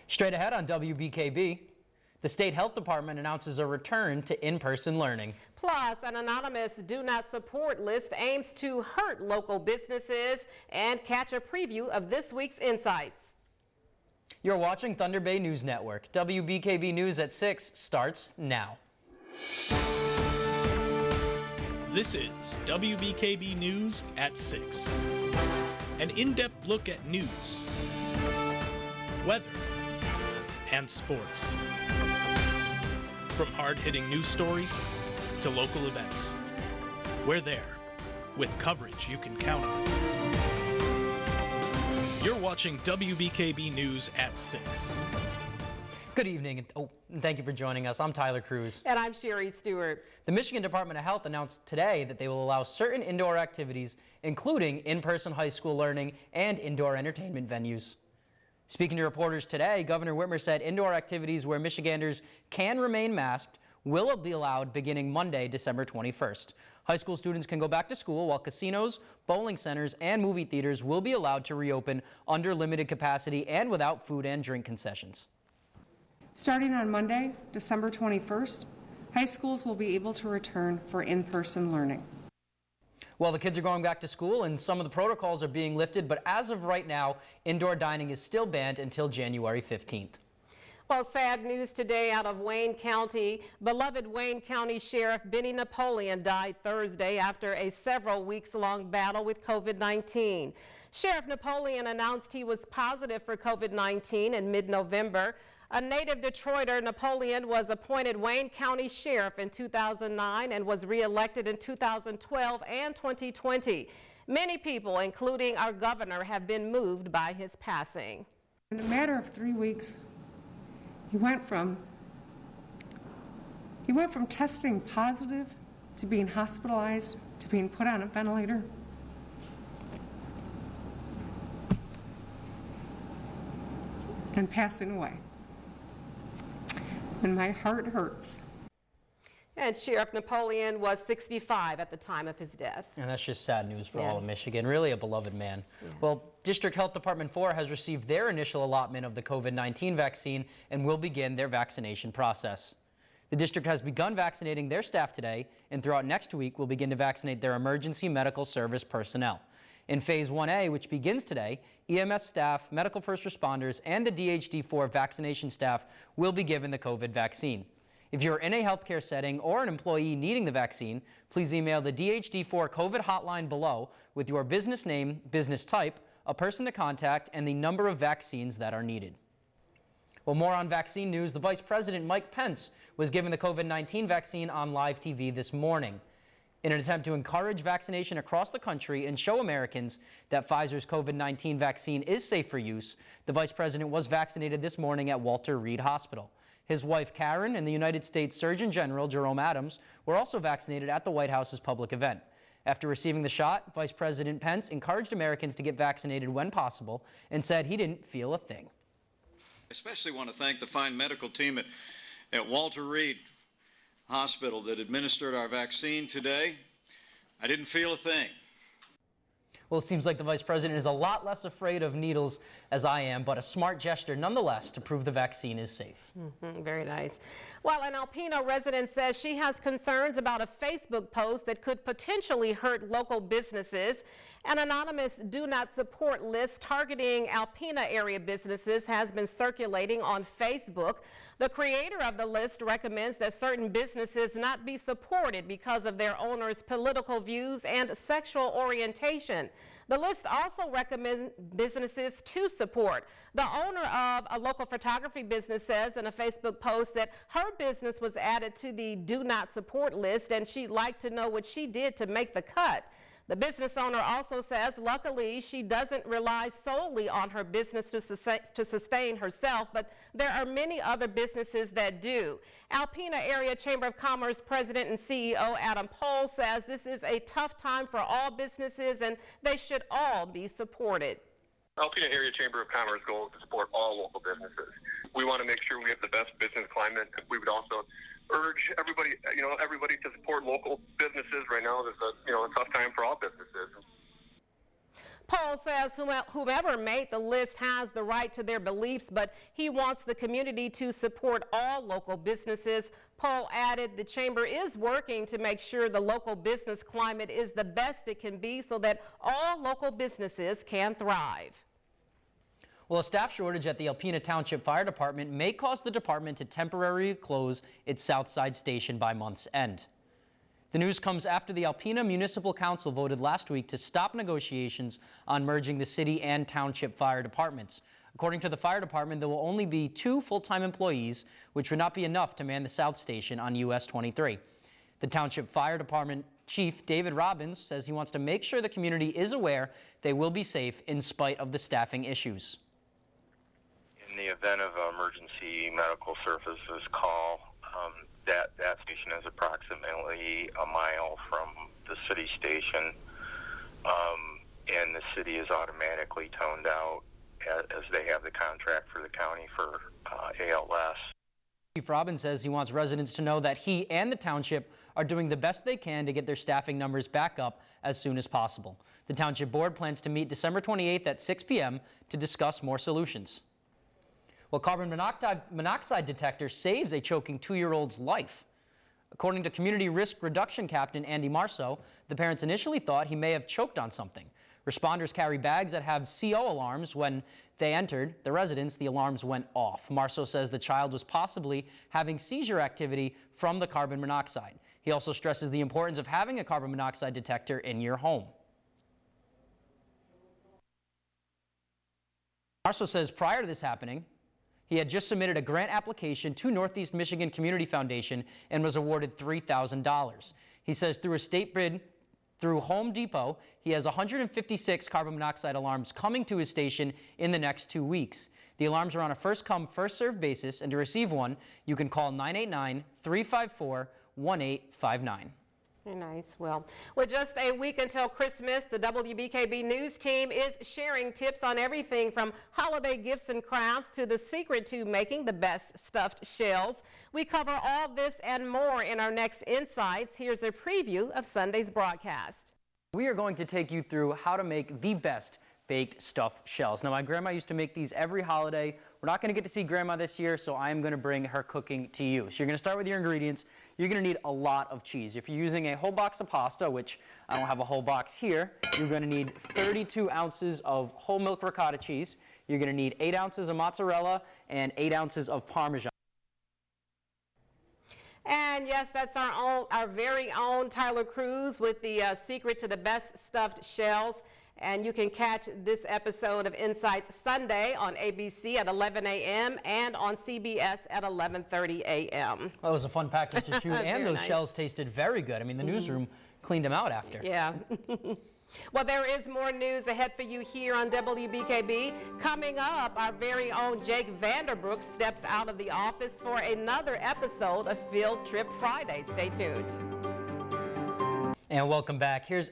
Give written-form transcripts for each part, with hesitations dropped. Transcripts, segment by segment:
Straight ahead on WBKB, the State Health Department announces a return to in-person learning. Plus, an anonymous do not support list aims to hurt local businesses, and catch a preview of this week's insights. You're watching Thunder Bay News Network. WBKB News at 6 starts now. This is WBKB News at 6. An in-depth look at news, weather, and sports. From hard-hitting news stories to local events, we're there with coverage you can count on. You're watching WBKB News at 6. Good evening, and thank you for joining us. I'm Tyler Cruz. And I'm Sherry Stewart. The Michigan Department of Health announced today that they will allow certain indoor activities, including in-person high school learning and indoor entertainment venues. Speaking to reporters today, Governor Whitmer said indoor activities where Michiganders can remain masked will be allowed beginning Monday, December 21st. High school students can go back to school, while casinos, bowling centers, and movie theaters will be allowed to reopen under limited capacity and without food and drink concessions. Starting on Monday, December 21st, high schools will be able to return for in-person learning. Well, the kids are going back to school and some of the protocols are being lifted, but as of right now, indoor dining is still banned until January 15th. Well, sad news today out of Wayne County. Beloved Wayne County Sheriff Benny Napoleon died Thursday after a several weeks-long battle with COVID-19. Sheriff Napoleon announced he was positive for COVID-19 in mid-November. A native Detroiter, Napoleon was appointed Wayne County Sheriff in 2009 and was re-elected in 2012 and 2020. Many people, including our governor, have been moved by his passing. In a matter of 3 weeks, he went from testing positive to being hospitalized to being put on a ventilator. And passing away. And my heart hurts. And Sheriff Napoleon was 65 at the time of his death. And that's just sad news for all of Michigan. Really a beloved man. Well, District Health Department 4 has received their initial allotment of the COVID-19 vaccine and will begin their vaccination process. The district has begun vaccinating their staff today, and throughout next week will begin to vaccinate their emergency medical service personnel. In Phase 1A, which begins today, EMS staff, medical first responders, and the DHD4 vaccination staff will be given the COVID vaccine. If you're in a healthcare setting or an employee needing the vaccine, please email the DHD4 COVID hotline below with your business name, business type, a person to contact, and the number of vaccines that are needed. Well, more on vaccine news. The Vice President, Mike Pence, was given the COVID-19 vaccine on live TV this morning. In an attempt to encourage vaccination across the country and show Americans that Pfizer's COVID-19 vaccine is safe for use, the Vice President was vaccinated this morning at Walter Reed Hospital. His wife, Karen, and the United States Surgeon General, Jerome Adams, were also vaccinated at the White House's public event. After receiving the shot, Vice President Pence encouraged Americans to get vaccinated when possible and said he didn't feel a thing. I especially want to thank the fine medical team at Walter Reed Hospital that administered our vaccine today. I didn't feel a thing. Well, it seems like the Vice President is a lot less afraid of needles as I am, but a smart gesture nonetheless to prove the vaccine is safe. Very nice. Well, an Alpena resident says she has concerns about a Facebook post that could potentially hurt local businesses. An anonymous do not support list targeting Alpena area businesses has been circulating on Facebook. The creator of the list recommends that certain businesses not be supported because of their owners' political views and sexual orientation. The list also recommends businesses to support. The owner of a local photography business says in a Facebook post that her business was added to the do not support list and she'd like to know what she did to make the cut. The business owner also says luckily she doesn't rely solely on her business to sustain herself, but there are many other businesses that do. Alpena Area Chamber of Commerce President and CEO Adam Pohl says this is a tough time for all businesses and they should all be supported. Alpena Area Chamber of Commerce goal is to support all local businesses. We want to make sure we have the best business climate. We would also urge everybody, everybody to support local businesses. Right now, there's a tough time for all businesses. Paul says whomever made the list has the right to their beliefs, but he wants the community to support all local businesses. Paul added the chamber is working to make sure the local business climate is the best it can be so that all local businesses can thrive. Well, a staff shortage at the Alpena Township Fire Department may cause the department to temporarily close its Southside station by month's end. The news comes after the Alpena Municipal Council voted last week to stop negotiations on merging the city and township fire departments. According to the fire department, there will only be 2 full-time employees, which would not be enough to man the South Station on US 23. The Township Fire Department Chief David Robbins says he wants to make sure the community is aware they will be safe in spite of the staffing issues. In the event of an emergency medical services call, that station is approximately a mile from the city station, and the city is automatically toned out as they have the contract for the county for ALS. Chief Robbins says he wants residents to know that he and the township are doing the best they can to get their staffing numbers back up as soon as possible. The township board plans to meet December 28th at 6 p.m. to discuss more solutions. Well, carbon monoxide detector saves a choking 2-year-old's life. According to Community Risk Reduction Captain Andy Marceau, the parents initially thought he may have choked on something. Responders carry bags that have CO alarms. When they entered the residence, the alarms went off. Marceau says the child was possibly having seizure activity from the carbon monoxide. He also stresses the importance of having a carbon monoxide detector in your home. Marceau says prior to this happening, he had just submitted a grant application to Northeast Michigan Community Foundation and was awarded $3,000. He says through a state bid through Home Depot, he has 156 carbon monoxide alarms coming to his station in the next 2 weeks. The alarms are on a first-come, first-served basis, and to receive one, you can call 989-354-1859. Nice. Well, with just a week until Christmas, the WBKB News team is sharing tips on everything from holiday gifts and crafts to the secret to making the best stuffed shells. We cover all this and more in our next Insights. Here's a preview of Sunday's broadcast. We are going to take you through how to make the best baked stuffed shells. Now, my grandma used to make these every holiday. We're not going to get to see Grandma this year, so I am going to bring her cooking to you. So you're going to start with your ingredients. You're going to need a lot of cheese. If you're using a whole box of pasta, which I don't have a whole box here, you're going to need 32 ounces of whole milk ricotta cheese. You're going to need 8 ounces of mozzarella and 8 ounces of Parmesan. And yes, that's our very own Tyler Cruz with the secret to the best stuffed shells. And you can catch this episode of Insights Sunday on ABC at 11 a.m. and on CBS at 11:30 a.m. That was a fun package to shoot, and those shells tasted very good. I mean, the newsroom cleaned them out after. Yeah. Well, there is more news ahead for you here on WBKB. Coming up, our very own Jake Vanderbrook steps out of the office for another episode of Field Trip Friday. Stay tuned. And welcome back. Here's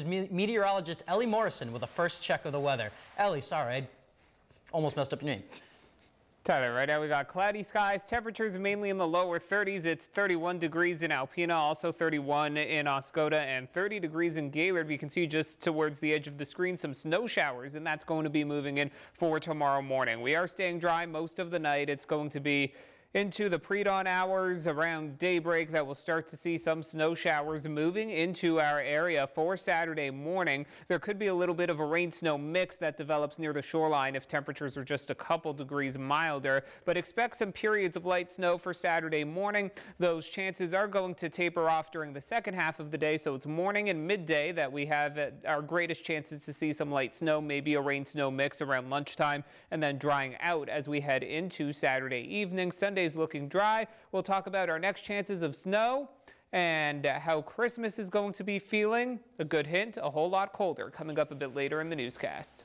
meteorologist Ellie Morrison with a first check of the weather. Ellie, sorry, I almost messed up your name. Tyler, right now we got cloudy skies, temperatures mainly in the lower 30s. It's 31 degrees in Alpena, also 31 in Oscoda, and 30 degrees in Gaylord. You can see just towards the edge of the screen some snow showers, and that's going to be moving in for tomorrow morning. We are staying dry most of the night. It's going to be into the pre-dawn hours around daybreak that we'll start to see some snow showers moving into our area for Saturday morning. There could be a little bit of a rain-snow mix that develops near the shoreline if temperatures are just a couple degrees milder, but expect some periods of light snow for Saturday morning. Those chances are going to taper off during the second half of the day, so it's morning and midday that we have our greatest chances to see some light snow, maybe a rain-snow mix around lunchtime, and then drying out as we head into Saturday evening. Sunday's looking dry. We'll talk about our next chances of snow and how Christmas is going to be feeling. A good hint, a whole lot colder coming up a bit later in the newscast.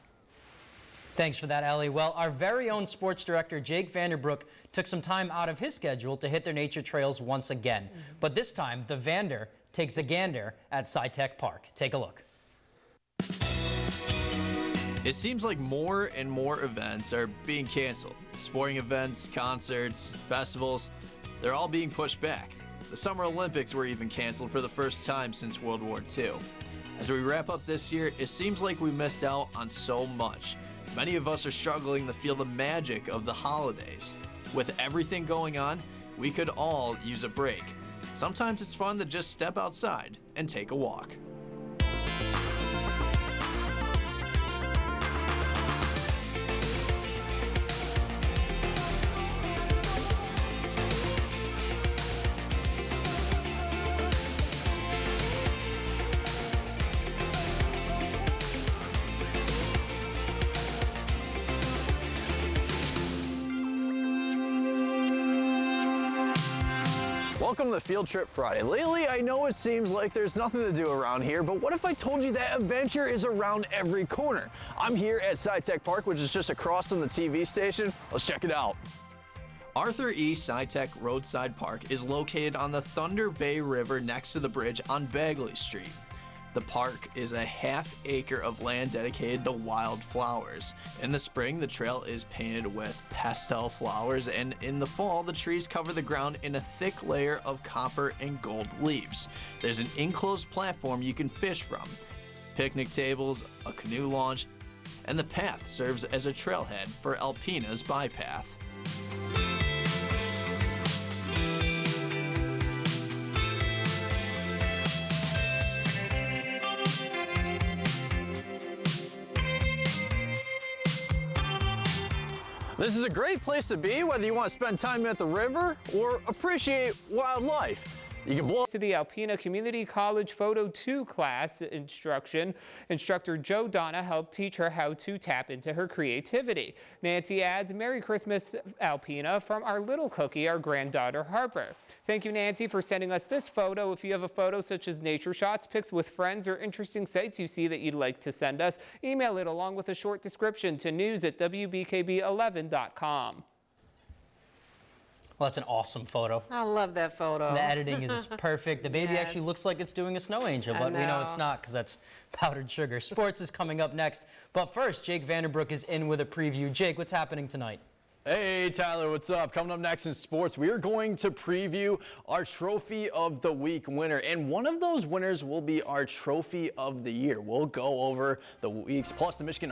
Thanks for that, Ellie. Well, our very own sports director, Jake Vanderbrook, took some time out of his schedule to hit their nature trails once again. But this time, the Vander takes a gander at SciTech Park. Take a look. It seems like more and more events are being canceled. Sporting events, concerts, festivals, they're all being pushed back. The Summer Olympics were even canceled for the first time since World War II. As we wrap up this year, it seems like we missed out on so much. Many of us are struggling to feel the magic of the holidays. With everything going on, we could all use a break. Sometimes it's fun to just step outside and take a walk. Welcome to Field Trip Friday. Lately, I know it seems like there's nothing to do around here, but what if I told you that adventure is around every corner? I'm here at SciTech Park, which is just across from the TV station. Let's check it out. Arthur E. SciTech Roadside Park is located on the Thunder Bay River next to the bridge on Bagley Street. The park is a half-acre of land dedicated to wildflowers. In the spring, the trail is painted with pastel flowers, and in the fall, the trees cover the ground in a thick layer of copper and gold leaves. There's an enclosed platform you can fish from, picnic tables, a canoe launch, and the path serves as a trailhead for Alpena's bypath. This is a great place to be, whether you want to spend time at the river or appreciate wildlife. You can blow to the Alpena Community College Photo 2 class instruction. Instructor Joe Donna helped teach her how to tap into her creativity. Nancy adds, "Merry Christmas, Alpena," from our little cookie, our granddaughter Harper. Thank you, Nancy, for sending us this photo. If you have a photo such as nature shots, pics with friends, or interesting sights you see that you'd like to send us, email it along with a short description to news@wbkb11.com. Well, that's an awesome photo. I love that photo. The editing is perfect. The baby Yes. actually looks like it's doing a snow angel, but we know it's not because that's powdered sugar. Sports is coming up next. But first, Jake Vanderbrook is in with a preview. Jake, what's happening tonight? Hey Tyler, what's up? Coming up next in sports, we are going to preview our Trophy of the Week winner, and one of those winners will be our Trophy of the Year. We'll go over the weeks plus the Michigan